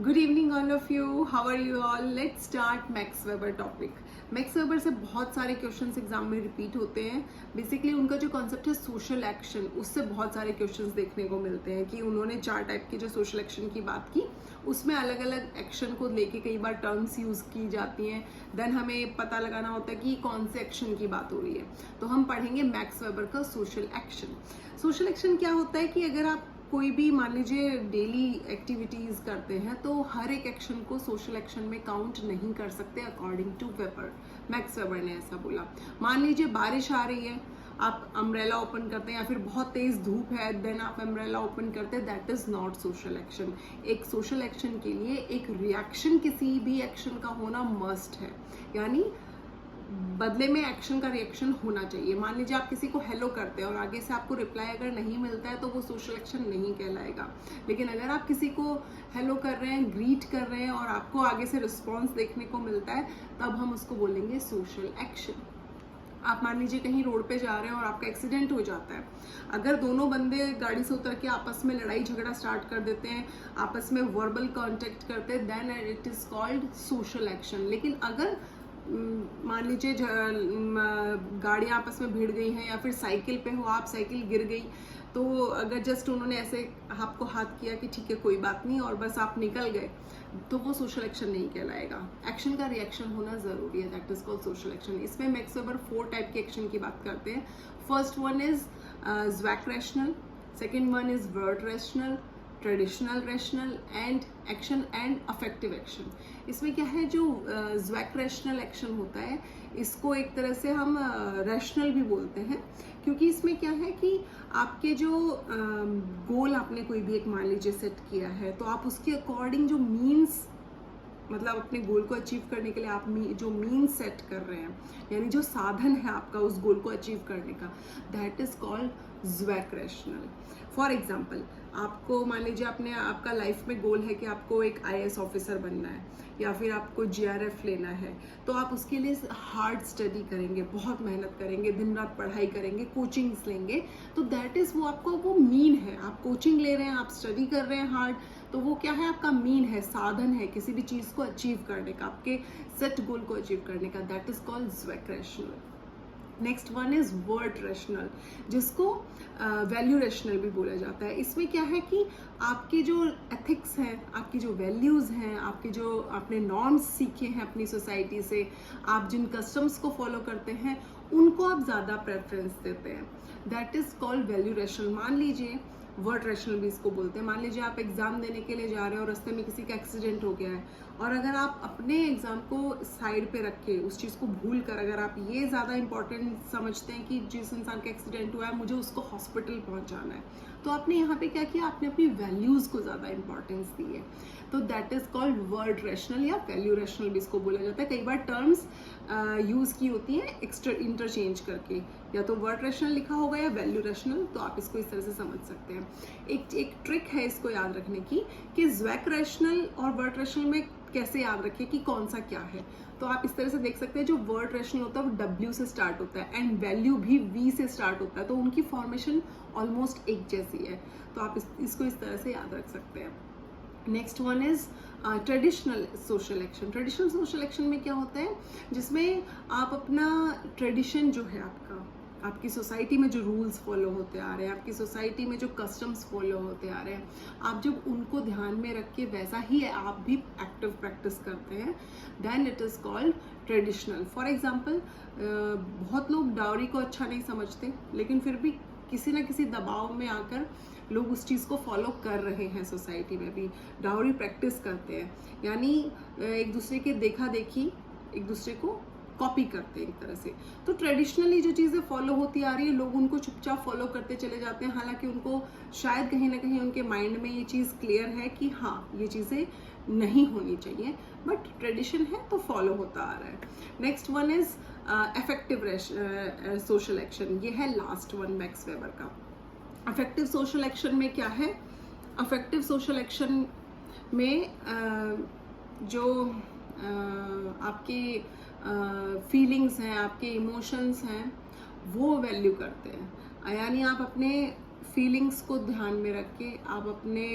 Good evening all of you, how are you all. Let's start Max Weber topic. Max Weber से बहुत सारे questions exam में repeat होते हैं। Basically उनका जो कॉन्सेप्ट है सोशल एक्शन, उससे बहुत सारे क्वेश्चंस देखने को मिलते हैं कि उन्होंने 4 टाइप की जो सोशल एक्शन की बात की, उसमें अलग अलग एक्शन को लेके कई बार टर्म्स यूज की जाती हैं। देन हमें पता लगाना होता है कि कौन से एक्शन की बात हो रही है। तो हम पढ़ेंगे मैक्स वेबर का सोशल एक्शन। सोशल एक्शन क्या होता है कि अगर आप कोई भी मान लीजिए डेली एक्टिविटीज करते हैं तो हर एक एक्शन को सोशल एक्शन में काउंट नहीं कर सकते according to Weber. Max Weber ने ऐसा बोला। मान लीजिए बारिश आ रही है, आप अम्ब्रेला ओपन करते हैं, या फिर बहुत तेज धूप है देन आप अम्ब्रेला ओपन करते हैं, that is not social action. एक सोशल एक्शन के लिए एक रिएक्शन किसी भी एक्शन का होना मस्ट है, यानी बदले में एक्शन का रिएक्शन होना चाहिए। मान लीजिए आप किसी को हेलो करते हैं और आगे से आपको रिप्लाई अगर नहीं मिलता है तो वो सोशल एक्शन नहीं कहलाएगा। लेकिन अगर आप किसी को हेलो कर रहे हैं, ग्रीट कर रहे हैं और आपको आगे से रिस्पॉन्स देखने को मिलता है, तब हम उसको बोलेंगे सोशल एक्शन। आप मान लीजिए कहीं रोड पे जा रहे हैं और आपका एक्सीडेंट हो जाता है। अगर दोनों बंदे गाड़ी से उतर के आपस में लड़ाई झगड़ा स्टार्ट कर देते हैं, आपस में वर्बल कॉन्टेक्ट करते हैं, then it is called social action. लेकिन अगर मान लीजिए गाड़ी आपस में भिड़ गई हैं, या फिर साइकिल पे हो आप, साइकिल गिर गई, तो अगर जस्ट उन्होंने ऐसे आपको हाथ किया कि ठीक है कोई बात नहीं और बस आप निकल गए, तो वो सोशल एक्शन नहीं कहलाएगा। एक्शन का रिएक्शन होना जरूरी है, that is called social action. इसमें मैक्स वेबर 4 टाइप के एक्शन की बात करते हैं। First one is zweck rational, second one is wert rational, traditional rational and action and affective action. इसमें क्या है, जो ज़्वैक रैशनल एक्शन होता है इसको एक तरह से हम रैशनल भी बोलते हैं, क्योंकि इसमें क्या है कि आपके जो गोल आपने कोई भी एक मान लीजिए सेट किया है, तो आप उसके अकॉर्डिंग जो मीन्स, मतलब अपने गोल को अचीव करने के लिए आप जो मीन सेट कर रहे हैं, यानी जो साधन है आपका उस गोल को अचीव करने का, that is called zweck rational. For example, आपको मान लीजिए आपका लाइफ में गोल है कि आपको एक IAS ऑफिसर बनना है, या फिर आपको GRF लेना है, तो आप उसके लिए हार्ड स्टडी करेंगे, बहुत मेहनत करेंगे, दिन रात पढ़ाई करेंगे, कोचिंग्स लेंगे, तो दैट इज वो आपको वो मीन है। आप कोचिंग ले रहे हैं, आप स्टडी कर रहे हैं हार्ड, तो वो क्या है, आपका मीन है, साधन है किसी भी चीज को अचीव करने का, आपके सेट गोल को अचीव करने का, that is called zweck rational. Next one is wert rational, जिसको वैल्यू रैशनल भी बोला जाता है। इसमें क्या है कि आपके जो एथिक्स हैं, आपकी जो वैल्यूज हैं, आपके जो आपने नॉर्म्स सीखे हैं अपनी सोसाइटी से, आप जिन कस्टम्स को फॉलो करते हैं, उनको आप ज्यादा प्रेफरेंस देते हैं, that is called value rational. मान लीजिए वर्ड रैशनल भी इसको बोलते हैं। मान लीजिए आप एग्जाम देने के लिए जा रहे हो और रास्ते में किसी का एक्सीडेंट हो गया है, और अगर आप अपने एग्जाम को साइड पे रख के उस चीज़ को भूल कर अगर आप ये ज़्यादा इंपॉर्टेंट समझते हैं कि जिस इंसान का एक्सीडेंट हुआ है मुझे उसको हॉस्पिटल पहुंचाना है, तो आपने यहाँ पे क्या किया, आपने अपनी वैल्यूज़ को ज़्यादा इंपॉर्टेंस दी है, तो that is called word rational या वैल्यू रैशनल भी इसको बोला जाता है। कई बार टर्म्स यूज की होती है एक्स्ट्रा इंटरचेंज करके, या तो वर्ड रैशनल लिखा होगा या वैल्यू रैशनल, तो आप इसको इस तरह से समझ सकते हैं। एक ट्रिक है इसको याद रखने की कि ज़्वैक रैशनल और वर्ड रैशनल में कैसे याद रखें कि कौन सा क्या है। तो आप इस तरह से देख सकते हैं, जो वर्ड रैशनल होता है वो W से स्टार्ट होता है एंड वैल्यू भी V से स्टार्ट होता है, तो उनकी फॉर्मेशन ऑलमोस्ट एक जैसी है, तो आप इसको इस तरह से याद रख सकते हैं। Next one is traditional social action. Traditional social action में क्या होता है, जिसमें आप अपना ट्रेडिशन जो है आपकी सोसाइटी में जो रूल्स फॉलो होते आ रहे हैं, आपकी सोसाइटी में जो कस्टम्स फॉलो होते आ रहे हैं, आप जब उनको ध्यान में रख के वैसा ही आप भी एक्टिव प्रैक्टिस करते हैं, then it is called traditional. For example, बहुत लोग डाउरी को अच्छा नहीं समझते, लेकिन फिर भी किसी ना किसी दबाव में आकर लोग उस चीज़ को फॉलो कर रहे हैं, सोसाइटी में भी डाउरी प्रैक्टिस करते हैं, यानी एक दूसरे के देखा देखी एक दूसरे को कॉपी करते हैं एक तरह से। तो ट्रेडिशनली जो चीज़ें फॉलो होती आ रही है, लोग उनको चुपचाप फॉलो करते चले जाते हैं, हालांकि उनको शायद कहीं ना कहीं उनके माइंड में ये चीज़ क्लियर है कि हाँ ये चीज़ें नहीं होनी चाहिए, बट ट्रेडिशन है तो फॉलो होता आ रहा है। Next one is effective social action, ये है लास्ट वन मैक्स वेबर का। अफेक्टिव सोशल एक्शन में क्या है, अफेक्टिव सोशल एक्शन में जो आपके फीलिंग्स हैं, आपके इमोशंस हैं, वो वैल्यू करते हैं, यानी आप अपने फीलिंग्स को ध्यान में रख के आप अपने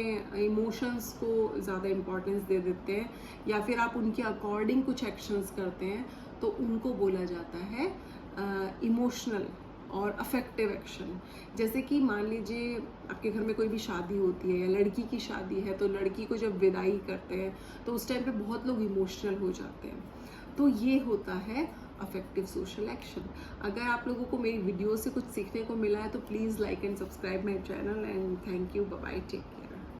इमोशंस को ज़्यादा इम्पोर्टेंस दे देते हैं या फिर आप उनके अकॉर्डिंग कुछ एक्शंस करते हैं, तो उनको बोला जाता है इमोशनल और अफेक्टिव एक्शन। जैसे कि मान लीजिए आपके घर में कोई भी शादी होती है या लड़की की शादी है, तो लड़की को जब विदाई करते हैं तो उस टाइम पे बहुत लोग इमोशनल हो जाते हैं। तो ये होता है अफेक्टिव सोशल एक्शन। अगर आप लोगों को मेरी वीडियो से कुछ सीखने को मिला है तो please like and subscribe my channel and thank you, bye bye, take care.